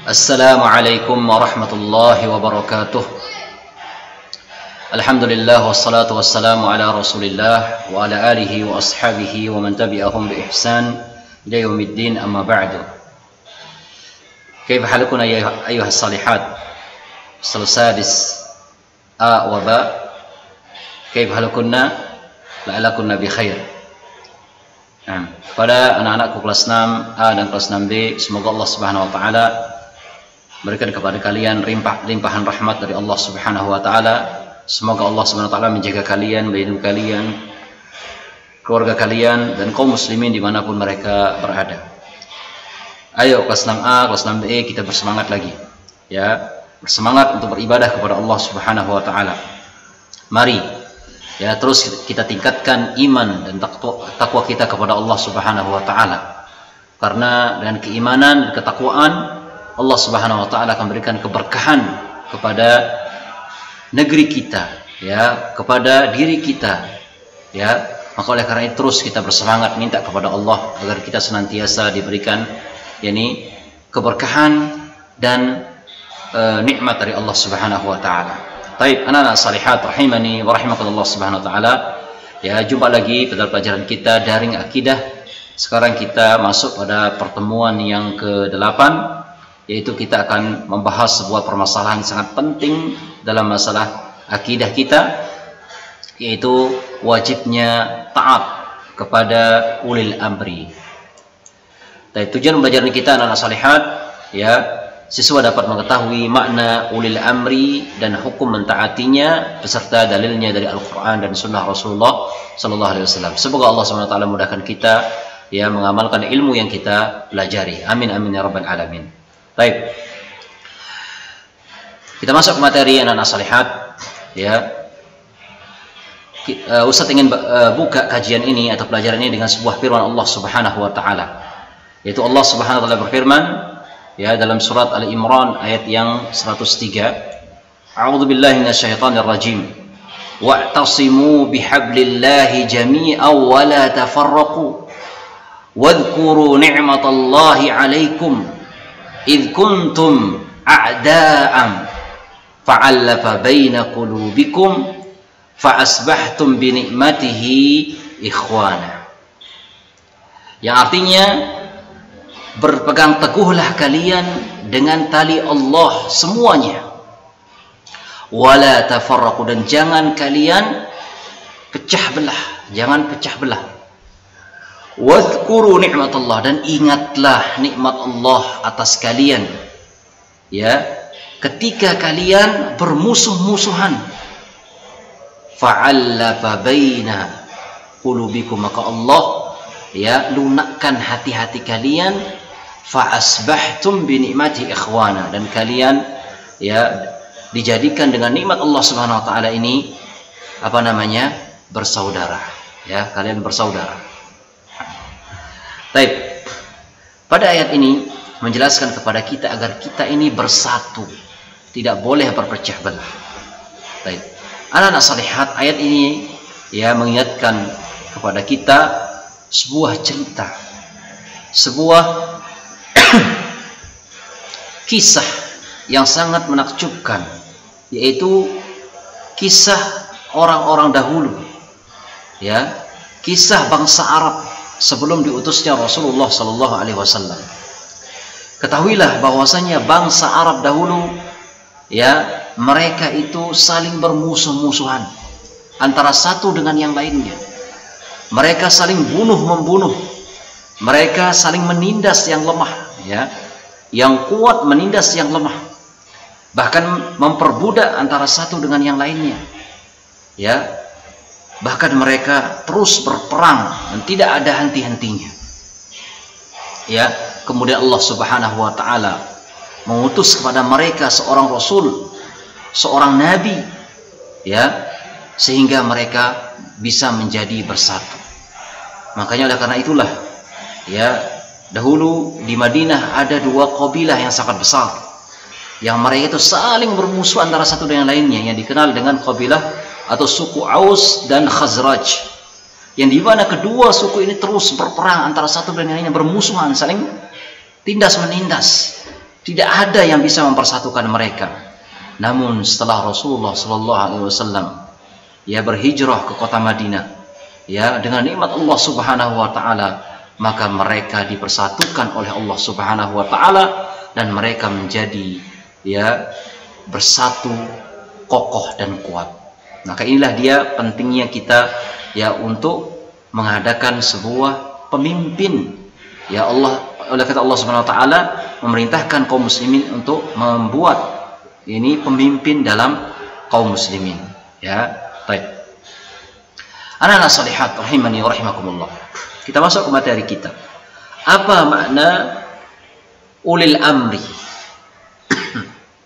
Assalamualaikum warahmatullahi wabarakatuh. Alhamdulillah wassalatu wassalamu ala Rasulillah wa ala alihi wa ashabihi wa man tabi'ahum bi ihsan ila yaumiddin, amma ba'du. Kaifa halukum ayyuha as-salihat? Sadis A wa Ba. Kaifa halukunna? La'alakunna bi khair. Pada anak-anakku kelas 6 A dan kelas 6 B, semoga Allah Subhanahu wa taala berikan kepada kalian limpahan rahmat dari Allah Subhanahu wa taala. Semoga Allah Subhanahu wa taala menjaga kalian, melindungi kalian, keluarga kalian, dan kaum muslimin dimanapun mereka berada. Ayo kelas 6A, kelas 6B, kita bersemangat lagi, ya, bersemangat untuk beribadah kepada Allah Subhanahu wa taala. Mari, ya, terus kita tingkatkan iman dan takwa kita kepada Allah Subhanahu wa taala. Karena dengan keimanan dan ketakwaan, Allah Subhanahu wa taala akan berikan keberkahan kepada negeri kita, ya, kepada diri kita, ya. Maka oleh karena itu terus kita bersemangat minta kepada Allah agar kita senantiasa diberikan yakni keberkahan dan nikmat dari Allah Subhanahu wa taala. Baik, anak-anak salihat rahimani wa rahimakumullah Subhanahu wa taala. Ya, jumpa lagi pada pelajaran kita daring akidah. Sekarang kita masuk pada pertemuan yang ke-8, yaitu kita akan membahas sebuah permasalahan yang sangat penting dalam masalah akidah kita, yaitu wajibnya taat kepada ulil amri. Dan tujuan pelajaran kita anak-anak salihat, ya, siswa dapat mengetahui makna ulil amri dan hukum mentaatinya beserta dalilnya dari Al-Quran dan Sunnah Rasulullah Sallallahu Alaihi Wasallam. Semoga Allah SWT mudahkan kita, ya, mengamalkan ilmu yang kita pelajari. Amin amin ya rabbal alamin. Baik, kita masuk ke materi anak-anak salihat, ya. Ustaz ingin buka kajian ini atau pelajaran ini dengan sebuah firman Allah Subhanahu wa taala, yaitu Allah Subhanahu wa taala berfirman, ya, dalam surat Al-Imran ayat yang 103, A'udzubillahi minasyaitonir rajim. Wa'tasimu bihablillahi jami'an wa la tafarraqu wadhkuru ni'matallahi 'alaikum idh kuntum a'da'an fa'allafa baina qulubikum fa'asbahtum bi ni'matihi ikhwana. Yang artinya, berpegang teguhlah kalian dengan tali Allah semuanya, wala tafarraqu, dan jangan kalian pecah belah, jangan pecah belah. Wadhkuru ni'matallah, dan ingatlah nikmat Allah atas kalian, ya, ketika kalian bermusuh-musuhan. Fa'allafa baina qulubikum, maka Allah, ya, lunakkan hati-hati kalian. Fa'asbahtum bi ni'mati ikhwana, dan kalian, ya, dijadikan dengan nikmat Allah Subhanahu wa taala ini apa namanya? Bersaudara, ya, kalian bersaudara. Baik, pada ayat ini menjelaskan kepada kita agar kita ini bersatu, tidak boleh berpecah belah. Baik, anak-anak salihat, ayat ini, ya, mengingatkan kepada kita sebuah cerita, sebuah kisah yang sangat menakjubkan, yaitu kisah orang-orang dahulu, ya, kisah bangsa Arab sebelum diutusnya Rasulullah Sallallahu Alaihi Wasallam. Ketahuilah bahwasanya bangsa Arab dahulu, ya, mereka itu saling bermusuh-musuhan antara satu dengan yang lainnya. Mereka saling bunuh-membunuh, mereka saling menindas yang lemah, ya, yang kuat menindas yang lemah, bahkan memperbudak antara satu dengan yang lainnya, ya. Bahkan mereka terus berperang dan tidak ada henti-hentinya, ya. Kemudian Allah Subhanahu wa taala mengutus kepada mereka seorang rasul, seorang nabi, ya, sehingga mereka bisa menjadi bersatu. Makanya oleh karena itulah, ya, dahulu di Madinah ada dua kabilah yang sangat besar, yang mereka itu saling bermusuh antara satu dengan lainnya, yang dikenal dengan kabilah atau suku Aus dan Khazraj, yang dimana kedua suku ini terus berperang antara satu dengan lainnya, bermusuhan, saling tindas menindas, Tidak ada yang bisa mempersatukan mereka. Namun setelah Rasulullah Shallallahu Alaihi Wasallam ya berhijrah ke kota Madinah, ya dengan nikmat Allah Subhanahu Wa Taala, maka mereka dipersatukan oleh Allah Subhanahu Wa Taala dan mereka menjadi ya bersatu, kokoh dan kuat. Maka inilah dia pentingnya kita ya untuk mengadakan sebuah pemimpin. Ya Allah, oleh kata Allah Subhanahu Wa Taala memerintahkan kaum muslimin untuk membuat ini pemimpin dalam kaum muslimin. Ya, baik. Anak-anak salihat rahimani wa rahimakumullah. Kita masuk ke materi kita. Apa makna ulil amri?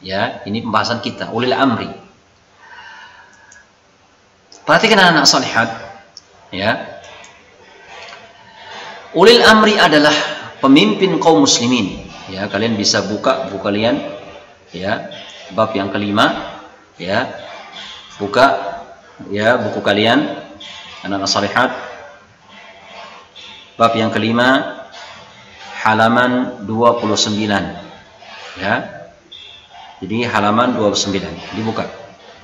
Ya, ini pembahasan kita, ulil amri. Perhatikan anak-anak salihat, ya. Ulil amri adalah pemimpin kaum muslimin. Ya, kalian bisa buka buku kalian, ya, bab yang kelima, ya, buka, ya, buku kalian, anak-anak salihat, bab yang kelima, halaman 29, ya. Jadi halaman 29 dibuka.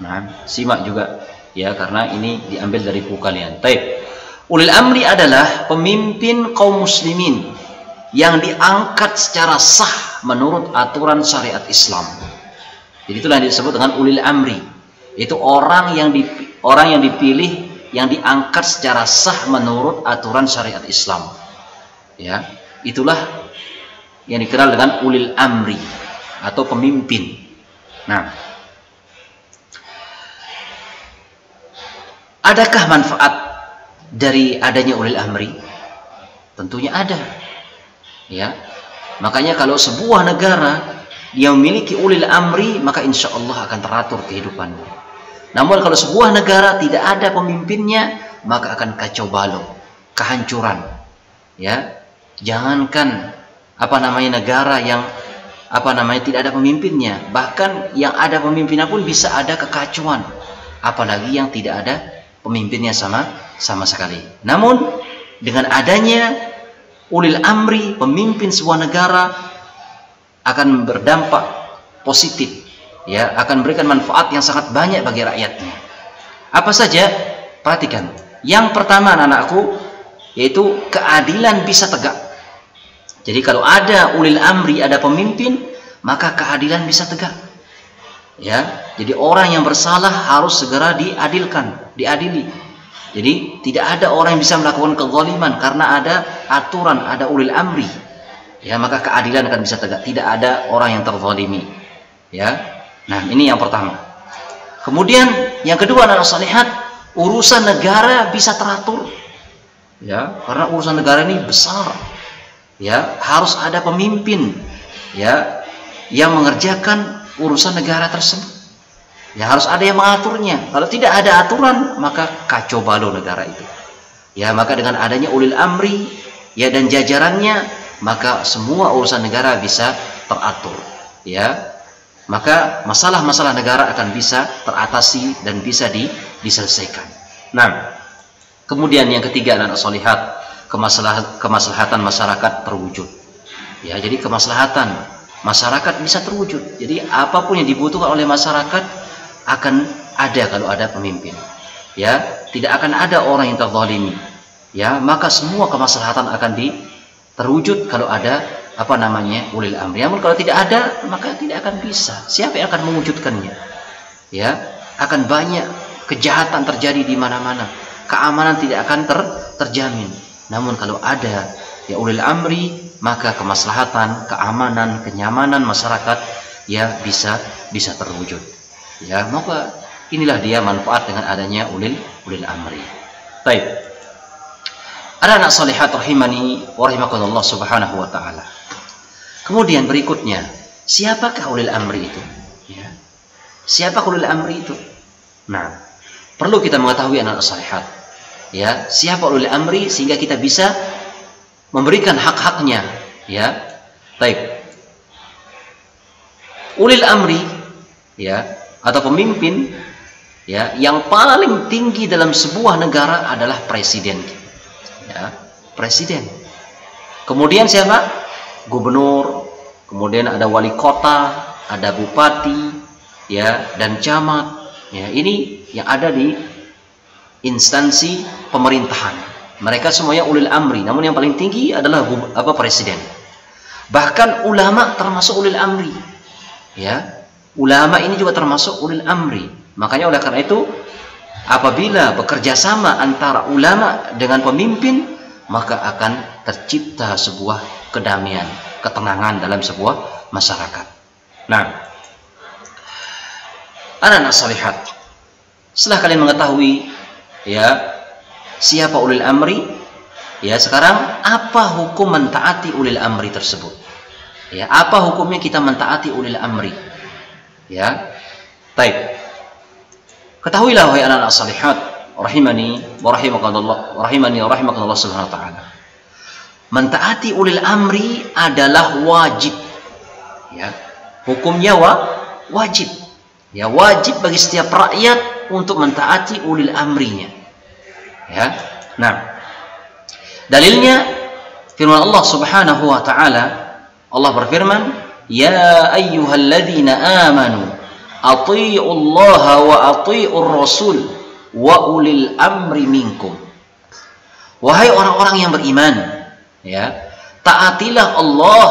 Nah, simak juga ya karena ini diambil dari buku kalian. Baik. Ulil amri adalah pemimpin kaum muslimin yang diangkat secara sah menurut aturan syariat Islam. Jadi itulah yang disebut dengan ulil amri. Itu orang yang dipilih, yang diangkat secara sah menurut aturan syariat Islam. Ya, itulah yang dikenal dengan ulil amri atau pemimpin. Nah, adakah manfaat dari adanya ulil amri? Tentunya ada. Ya, makanya kalau sebuah negara yang memiliki ulil amri, maka insya Allah akan teratur kehidupannya. Namun kalau sebuah negara tidak ada pemimpinnya, maka akan kacau balau, kehancuran. Ya, jangankan negara yang tidak ada pemimpinnya, bahkan yang ada pemimpinnya pun bisa ada kekacauan, apalagi yang tidak ada pemimpinnya sama sekali. Namun dengan adanya ulil amri, pemimpin sebuah negara, akan berdampak positif, ya, akan memberikan manfaat yang sangat banyak bagi rakyatnya. Apa saja? Perhatikan. Yang pertama, anak-anakku, yaitu keadilan bisa tegak. Jadi kalau ada ulil amri, ada pemimpin, maka keadilan bisa tegak. Ya, jadi orang yang bersalah harus segera diadili. Jadi tidak ada orang yang bisa melakukan kezaliman karena ada aturan, ada ulil amri. Ya, maka keadilan akan bisa tegak. Tidak ada orang yang terzalimi. Ya. Nah, ini yang pertama. Kemudian yang kedua, anak salihat, urusan negara bisa teratur. Ya, karena urusan negara ini besar. Ya, harus ada pemimpin, ya, yang mengerjakan urusan negara tersebut. Ya, harus ada yang mengaturnya. Kalau tidak ada aturan, maka kacau balau negara itu. Ya, maka dengan adanya ulil amri, ya, dan jajarannya, maka semua urusan negara bisa teratur. Ya, maka masalah-masalah negara akan bisa teratasi dan bisa diselesaikan. Nah, kemudian yang ketiga, anak solihat, kemaslahatan masyarakat terwujud. Ya, jadi kemaslahatan masyarakat bisa terwujud. Jadi apapun yang dibutuhkan oleh masyarakat akan ada kalau ada pemimpin. Ya, tidak akan ada orang yang terzalimi. Ya, maka semua kemaslahatan akan terwujud kalau ada ulil amri. Namun kalau tidak ada, maka tidak akan bisa. Siapa yang akan mewujudkannya? Ya, akan banyak kejahatan terjadi di mana-mana. Keamanan tidak akan terjamin. Namun kalau ada ya ulil amri, maka kemaslahatan, keamanan, kenyamanan masyarakat ya bisa terwujud. Ya, maka inilah dia manfaat dengan adanya ulil amri. Baik. Anak-anak salihat rahimani wa rahimakumullah subhanahu wa ta'ala. Kemudian berikutnya, siapakah ulil amri itu? Ya. Siapa ulil amri itu? Nah, perlu kita mengetahui anak-anak salihat. Ya, siapa ulil amri sehingga kita bisa memberikan hak-haknya. Ya, baik. Ulil amri, ya, atau pemimpin, ya, yang paling tinggi dalam sebuah negara adalah presiden. Ya, presiden. Kemudian siapa? Gubernur. kemudian ada wali kota, ada bupati, ya, dan camat. Ya, ini yang ada di instansi pemerintahan. Mereka semuanya ulil amri, namun yang paling tinggi adalah presiden. Bahkan ulama termasuk ulil amri. Ya, ulama ini juga termasuk ulil amri. Makanya oleh karena itu, apabila bekerja sama antara ulama dengan pemimpin, maka akan tercipta sebuah kedamaian, ketenangan dalam sebuah masyarakat. Nah, anak-anak salihat, setelah kalian mengetahui ya siapa ulil amri, ya, sekarang apa hukum mentaati ulil amri tersebut? Ya, apa hukumnya kita mentaati ulil amri? Ya, baik. Ketahuilah wahai anak-anak salihat, rahimani wa rahimakumullah subhanahu wa ta'ala. Mentaati ulil amri adalah wajib. Ya, hukumnya wajib. Ya, wajib bagi setiap rakyat untuk mentaati ulil amrinya. Ya. Nah, dalilnya firman Allah Subhanahu wa taala. Allah berfirman, "Ya ayyuhalladzina amanu athi'ullaha wa athi'ur rasul wa ulil amri minkum." Wahai orang-orang yang beriman, ya, taatilah Allah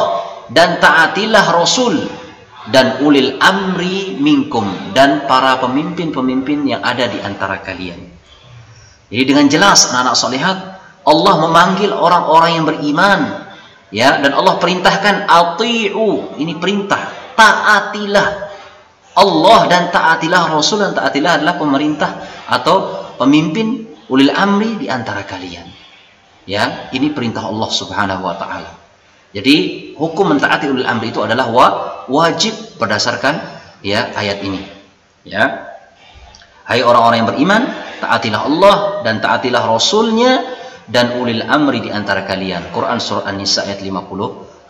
dan taatilah Rasul dan ulil amri minkum, dan para pemimpin-pemimpin yang ada di antara kalian. Jadi dengan jelas anak-anak salihat, Allah memanggil orang-orang yang beriman, ya, dan Allah perintahkan ati'u, ini perintah, taatilah Allah dan taatilah Rasul, dan taatilah adalah pemerintah atau pemimpin ulil amri di antara kalian. Ya, ini perintah Allah Subhanahu wa taala. Jadi hukum mentaati ulil amri itu adalah wajib berdasarkan ya ayat ini. Ya, hai orang-orang yang beriman, taatilah Allah dan taatilah Rasulnya dan ulil amri di antara kalian. Quran surah An-Nisa ayat 59.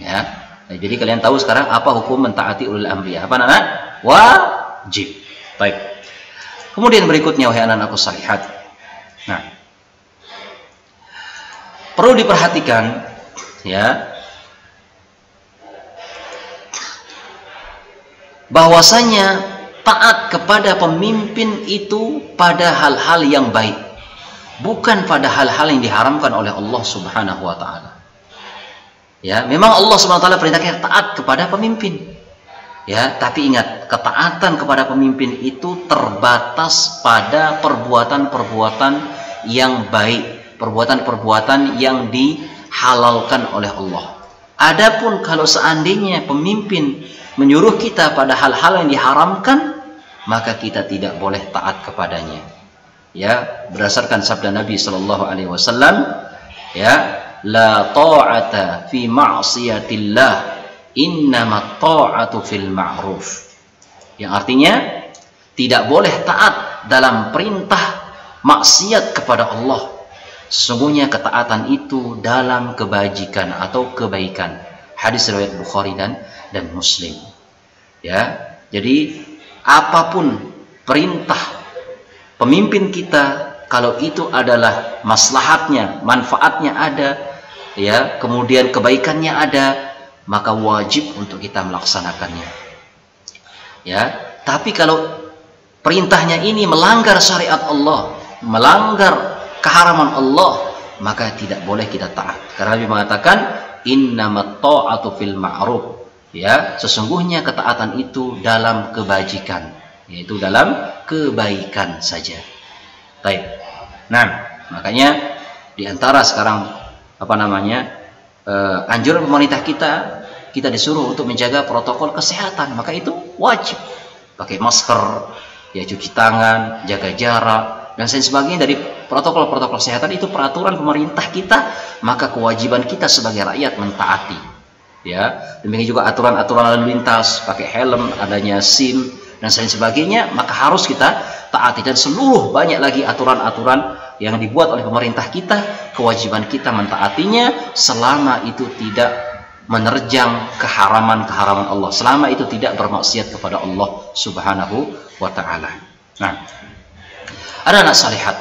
Ya, nah, jadi kalian tahu sekarang apa hukum mentaati ulil amri? Apa anak? Wajib. Baik. Kemudian berikutnya wahai anak-anakku salihat. Nah, perlu diperhatikan ya bahwasanya taat kepada pemimpin itu pada hal-hal yang baik, bukan pada hal-hal yang diharamkan oleh Allah Subhanahu wa taala. Ya, memang Allah Subhanahu wa taala perintahkan taat kepada pemimpin. Ya, tapi ingat, ketaatan kepada pemimpin itu terbatas pada perbuatan-perbuatan yang baik, perbuatan-perbuatan yang dihalalkan oleh Allah. Adapun kalau seandainya pemimpin menyuruh kita pada hal-hal yang diharamkan, maka kita tidak boleh taat kepadanya. Ya, berdasarkan sabda Nabi Shallallahu Alaihi Wasallam, ya, la ta'ata fi ma'siyatillah, innamat ta'atu fil ma'ruf. Yang artinya tidak boleh taat dalam perintah maksiat kepada Allah. Sesungguhnya ketaatan itu dalam kebajikan atau kebaikan. Hadis riwayat Bukhari dan Muslim. Ya, jadi apapun perintah pemimpin kita, kalau itu adalah maslahatnya, manfaatnya ada, ya, kemudian kebaikannya ada, maka wajib untuk kita melaksanakannya. Ya, tapi kalau perintahnya ini melanggar syariat Allah, melanggar keharaman Allah, maka tidak boleh kita taat. Karena Nabi mengatakan innamat ta'atu fil ma'ruf. Ya, sesungguhnya ketaatan itu dalam kebajikan, yaitu dalam kebaikan saja. Baik. Nah, makanya diantara sekarang anjuran pemerintah kita disuruh untuk menjaga protokol kesehatan, maka itu wajib pakai masker, ya, cuci tangan, jaga jarak dan sebagainya dari protokol-protokol kesehatan. Itu peraturan pemerintah kita, maka kewajiban kita sebagai rakyat mentaati. Ya, demikian juga aturan-aturan lalu lintas, pakai helm, adanya SIM dan sebagainya, maka harus kita taati. Dan seluruh banyak lagi aturan-aturan yang dibuat oleh pemerintah kita, kewajiban kita mentaatinya selama itu tidak menerjang keharaman-keharaman Allah, selama itu tidak bermaksiat kepada Allah Subhanahu wa taala. Nah, ada anak salihat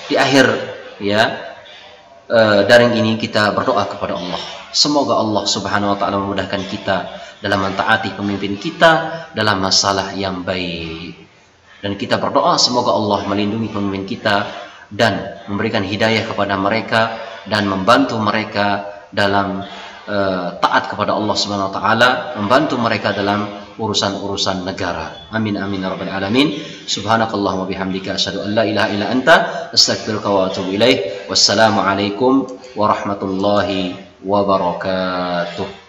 di akhir ya daring ini kita berdoa kepada Allah. Semoga Allah Subhanahu wa taala memudahkan kita dalam mentaati pemimpin kita dalam masalah yang baik. Dan kita berdoa semoga Allah melindungi pemimpin kita dan memberikan hidayah kepada mereka dan membantu mereka dalam taat kepada Allah Subhanahu wa taala, membantu mereka dalam urusan-urusan negara. Amin amin ya rabbal alamin. Subhanakallahumma bihamdika asyhadu an la ilaha illa anta astaghfiruka wa atubu ilaik. Wassalamu alaikum warahmatullahi wabarakatuh.